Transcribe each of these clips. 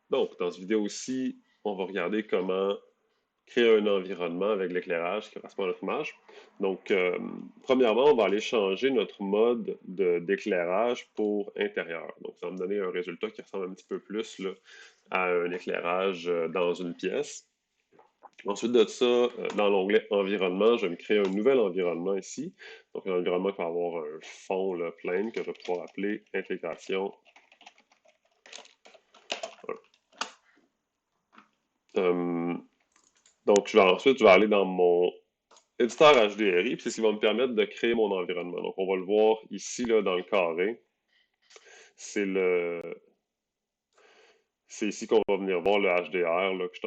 Donc, dans cette vidéo-ci, on va regarder comment créer un environnement avec l'éclairage qui correspond à notre image. Donc, premièrement, on va aller changer notre mode d'éclairage pour intérieur. Donc, ça va me donner un résultat qui ressemble un petit peu plus là, à un éclairage dans une pièce. Ensuite de ça, dans l'onglet Environnement, je vais me créer un nouvel environnement ici. Donc, un environnement qui va avoir un fond là, plein que je vais pouvoir appeler Intégration 1. Donc, je vais aller dans mon éditeur HDRI, puis c'est ce qui va me permettre de créer mon environnement. Donc, on va le voir ici, là, dans le carré. C'est le, c'est ici qu'on va venir voir le HDR là, que je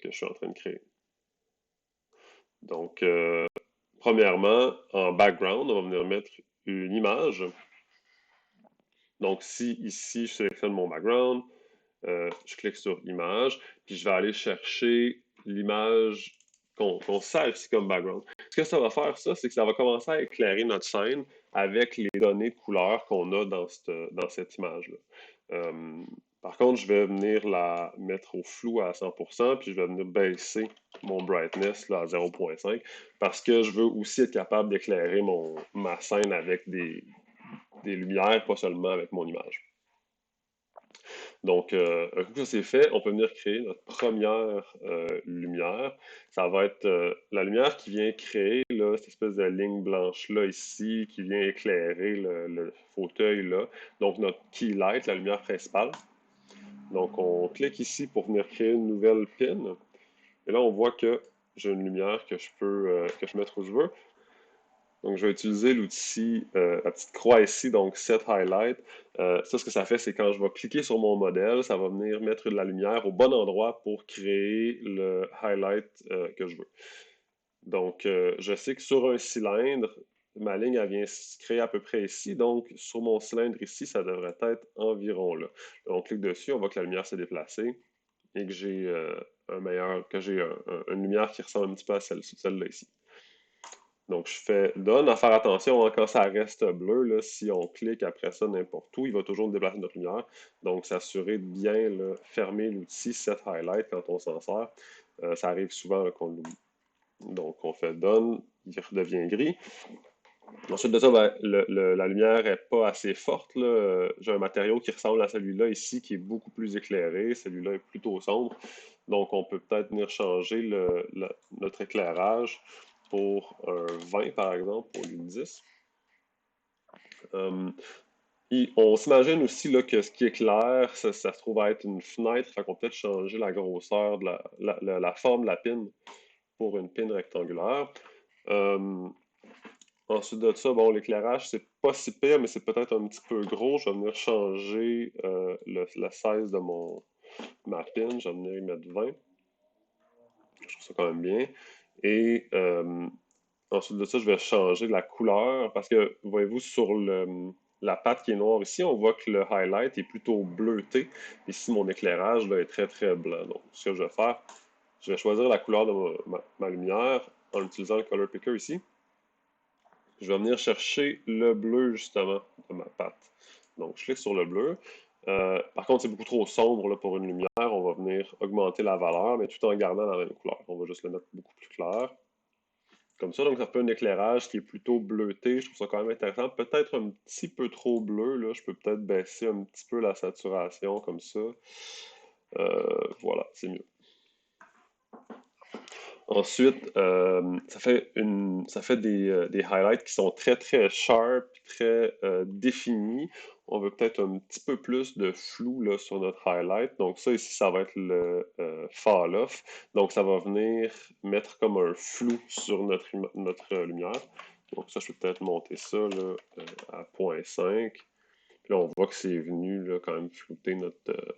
suis en train de créer. Donc, premièrement, en background, on va venir mettre une image. Donc, si ici, je sélectionne mon background, je clique sur Image, puis je vais aller chercher l'image qu'on sert ici comme background. Ce que ça va faire, ça, c'est que ça va commencer à éclairer notre scène avec les données de couleur qu'on a dans cette image-là. Euh, Par contre, je vais venir la mettre au flou à 100%, puis je vais venir baisser mon brightness là, à 0.5 parce que je veux aussi être capable d'éclairer ma scène avec des lumières, pas seulement avec mon image. Donc, un coup que ça c'est fait, on peut venir créer notre première lumière. Ça va être la lumière qui vient créer là, cette espèce de ligne blanche-là ici, qui vient éclairer le fauteuil là. Donc, notre key light, la lumière principale. Donc, on clique ici pour venir créer une nouvelle pin. Et là, on voit que j'ai une lumière que je peux mettre où je veux. Donc, je vais utiliser l'outil, la petite croix ici, donc Set Highlight. Ça, ce que ça fait, c'est quand je vais cliquer sur mon modèle, ça va venir mettre de la lumière au bon endroit pour créer le highlight que je veux. Donc, je sais que sur un cylindre, ma ligne, elle vient se créer à peu près ici. Donc, sur mon cylindre ici, ça devrait être environ là. On clique dessus, on voit que la lumière s'est déplacée et que j'ai une lumière qui ressemble un petit peu à celle-là ici. Donc, je fais Done. À faire attention, hein, quand ça reste bleu, là, si on clique après ça n'importe où, il va toujours déplacer notre lumière. Donc, s'assurer de bien là, fermer l'outil Set Highlight quand on s'en sert. Ça arrive souvent là, qu'on l'oublie. Donc, on fait Done, il redevient gris. Ensuite de ça, ben, la lumière n'est pas assez forte, là. J'ai un matériau qui ressemble à celui-là ici, qui est beaucoup plus éclairé. Celui-là est plutôt sombre. Donc, on peut peut-être venir changer notre éclairage pour un 20, par exemple, au lieu de 10. Euh, on s'imagine aussi là, que ce qui est clair, ça se trouve à être une fenêtre. Fait qu'on peut peut-être changer la grosseur de la forme de la pin pour une pin rectangulaire. Euh, Ensuite de ça, bon, l'éclairage, c'est pas si pire, mais c'est peut-être un petit peu gros. Je vais venir changer le size de ma pin. Je vais venir y mettre 20. Je trouve ça quand même bien. Et ensuite de ça, je vais changer la couleur parce que, voyez-vous, sur la patte qui est noire ici, on voit que le highlight est plutôt bleuté. Ici, mon éclairage là, est très très blanc. Donc, ce que je vais faire, je vais choisir la couleur de ma lumière en utilisant le color picker ici. Je vais venir chercher le bleu justement de ma patte. Donc, je clique sur le bleu. Par contre, c'est beaucoup trop sombre là, pour une lumière. On va venir augmenter la valeur, mais tout en gardant la même couleur. On va juste le mettre beaucoup plus clair. Comme ça, donc ça fait un éclairage qui est plutôt bleuté. Je trouve ça quand même intéressant. Peut-être un petit peu trop bleu, là. Je peux peut-être baisser un petit peu la saturation comme ça. Voilà, c'est mieux. Ensuite, ça fait des highlights qui sont très très sharp, très définis. On veut peut-être un petit peu plus de flou là, sur notre highlight. Donc ça ici, ça va être le fall off. Donc ça va venir mettre comme un flou sur notre lumière. Donc ça, je peux peut-être monter ça là, à 0.5. Puis là, on voit que c'est venu là, quand même flouter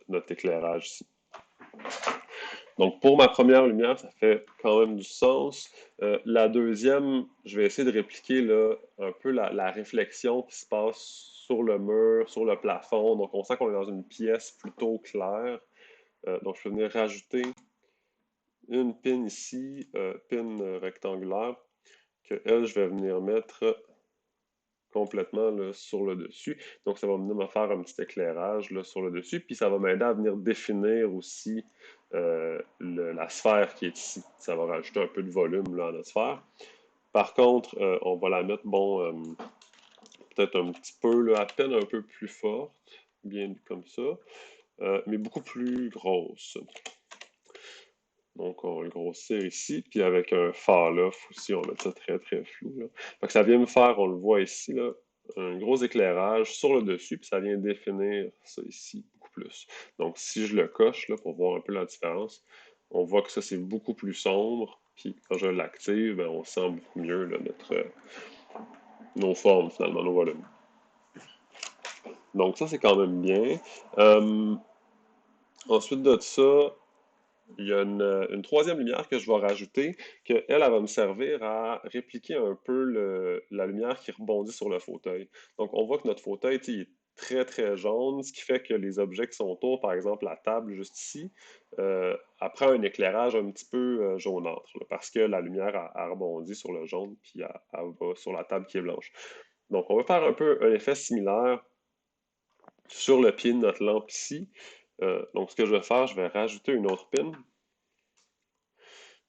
notre éclairage ici. Donc, pour ma première lumière, ça fait quand même du sens. La deuxième, je vais essayer de répliquer là, un peu la réflexion qui se passe sur le mur, sur le plafond. Donc, on sent qu'on est dans une pièce plutôt claire. Donc, je peux venir rajouter une pin ici, pin rectangulaire, que elle, je vais venir mettre complètement là, sur le dessus. Donc, ça va venir me faire un petit éclairage là, sur le dessus, puis ça va m'aider à venir définir aussi la sphère qui est ici. Ça va rajouter un peu de volume là, à notre sphère. Par contre, on va la mettre, bon, peut-être un petit peu, là, à peine un peu plus forte, bien comme ça, mais beaucoup plus grosse. Donc, on va le grossir ici, puis avec un fall-off aussi, on va mettre ça très, très flou, là. Fait que ça vient me faire, on le voit ici, là, un gros éclairage sur le dessus, puis ça vient définir ça ici beaucoup plus. Donc, si je le coche, là, pour voir un peu la différence, on voit que ça, c'est beaucoup plus sombre, puis quand je l'active, ben, on sent beaucoup mieux, là, nos formes, finalement, nos volumes. Donc, ça, c'est quand même bien. Euh, Ensuite de ça, il y a une troisième lumière que je vais rajouter, que elle va me servir à répliquer un peu la lumière qui rebondit sur le fauteuil. Donc, on voit que notre fauteuil, il est très, très jaune, ce qui fait que les objets qui sont autour, par exemple la table juste ici, après un éclairage un petit peu jaunâtre, là, parce que la lumière a rebondi sur le jaune, puis elle va sur la table qui est blanche. Donc, on va faire un peu un effet similaire sur le pied de notre lampe ici. Donc, ce que je vais faire, je vais rajouter une autre pin.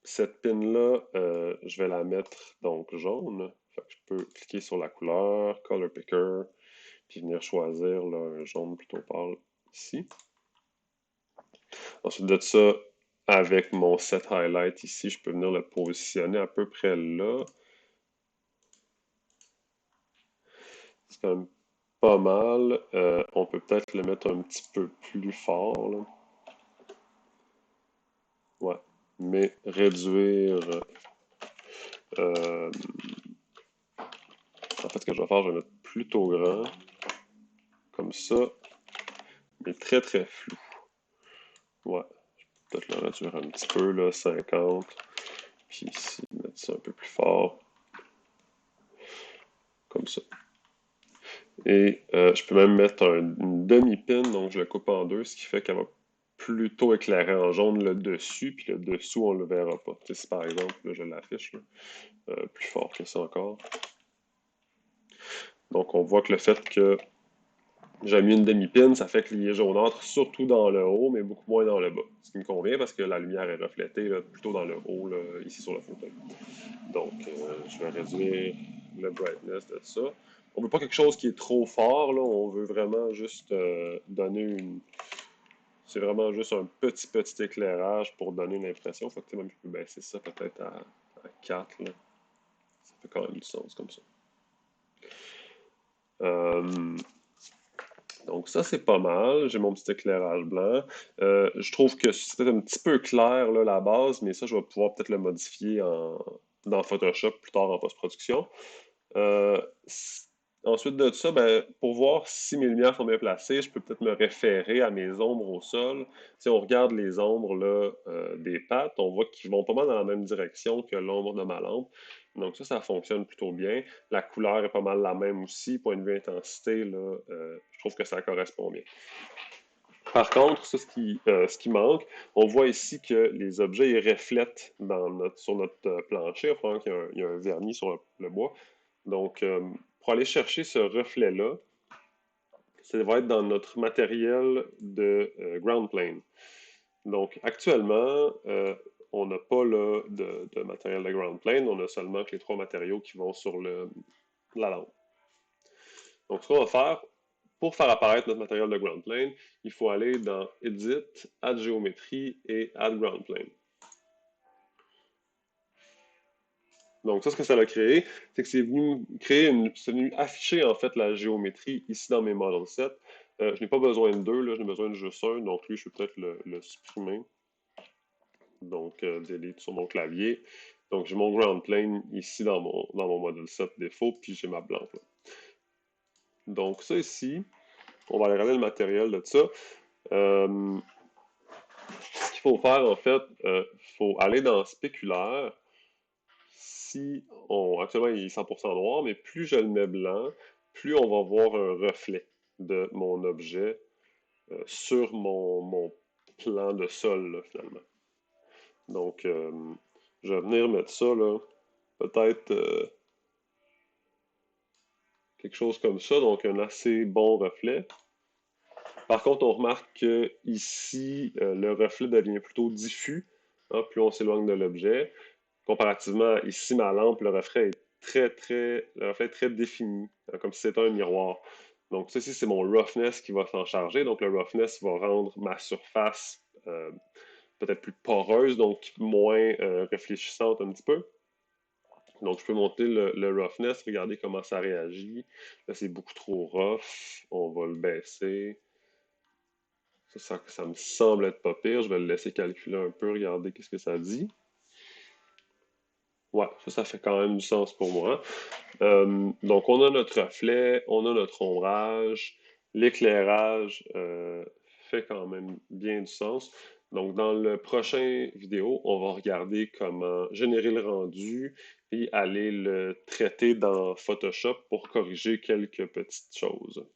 Cette pin-là, je vais la mettre donc jaune. Fait que je peux cliquer sur la couleur, Color Picker, puis venir choisir là, un jaune plutôt pâle ici. Ensuite de ça, avec mon set highlight ici, je peux venir le positionner à peu près là. C'est quand même pas mal. On peut peut-être le mettre un petit peu plus fort, là. Ouais. Mais réduire. euh, En fait, ce que je vais faire, je vais mettre plutôt grand, comme ça, mais très très flou. Ouais, peut-être le réduire un petit peu, là, 50. Puis ici, mettre ça un peu plus fort, comme ça. Et je peux même mettre une demi-pin, donc je le coupe en deux, ce qui fait qu'elle va plutôt éclairer en jaune le dessus, puis le dessous, on ne le verra pas. Tu sais, si par exemple, là, je l'affiche, plus fort que ça encore. Donc on voit que le fait que j'ai mis une demi-pin, ça fait qu'il est jaunâtre surtout dans le haut, mais beaucoup moins dans le bas. Ce qui me convient parce que la lumière est reflétée là, plutôt dans le haut, là, ici sur le fauteuil. Donc, je vais réduire le brightness de ça. On veut pas quelque chose qui est trop fort, là. On veut vraiment juste donner une... C'est vraiment juste un petit éclairage pour donner une impression. Fait que même je peux baisser ça peut-être à 4, là. Ça fait quand même du sens comme ça. Euh, Donc ça, c'est pas mal. J'ai mon petit éclairage blanc. Je trouve que c'est peut-être un petit peu clair, là, la base, mais ça, je vais pouvoir peut-être le modifier dans Photoshop plus tard en post-production. Euh, s- Ensuite de ça, ben, pour voir si mes lumières sont bien placées, je peux peut-être me référer à mes ombres au sol. Si on regarde les ombres là, des pattes, on voit qu'ils vont pas mal dans la même direction que l'ombre de ma lampe. Donc ça fonctionne plutôt bien. La couleur est pas mal la même aussi. Point de vue intensité, là, je trouve que ça correspond bien. Par contre, ça, ce qui manque, on voit ici que les objets ils reflètent sur notre plancher. Il va falloir qu'il y ait un vernis sur le bois. Donc, pour aller chercher ce reflet-là, ça va être dans notre matériel de ground plane. Donc, actuellement, on n'a pas là, de matériel de ground plane. On a seulement que les trois matériaux qui vont sur la lampe. Donc, ce qu'on va faire, pour faire apparaître notre matériel de ground plane, il faut aller dans Edit, Add géométrie et Add ground plane. Donc, ça, ce que ça a créé, c'est que c'est venu c'est venu afficher en fait la géométrie ici dans mes model sets. Je n'ai pas besoin de deux, là, je n'ai besoin de juste un, donc lui, je peux peut-être le supprimer. Donc, delete sur mon clavier. Donc, j'ai mon ground plane ici dans mon model set défaut, puis j'ai ma blanche. Là. Donc, ça ici, on va aller regarder le matériel de ça. Ce qu'il faut faire, en fait, il faut aller dans spéculaire. Actuellement, il est 100% noir, mais plus je le mets blanc, plus on va voir un reflet de mon objet sur mon plan de sol, là, finalement. Donc, je vais venir mettre ça, là, peut-être quelque chose comme ça, donc un assez bon reflet. Par contre, on remarque que ici, le reflet devient plutôt diffus, hein, plus on s'éloigne de l'objet. Comparativement à ici, ma lampe, le reflet est très défini, hein, comme si c'était un miroir. Donc, ceci, c'est mon roughness qui va s'en charger. Donc, le roughness va rendre ma surface peut-être plus poreuse, donc moins réfléchissante un petit peu. Donc, je peux monter le roughness, regarder comment ça réagit. Là, c'est beaucoup trop rough. On va le baisser. Ça me semble être pas pire. Je vais le laisser calculer un peu, regarder qu'est-ce que ça dit. Ouais, ça fait quand même du sens pour moi. Donc, on a notre reflet, on a notre ombrage, l'éclairage fait quand même bien du sens. Donc, dans le prochain vidéo, on va regarder comment générer le rendu et aller le traiter dans Photoshop pour corriger quelques petites choses.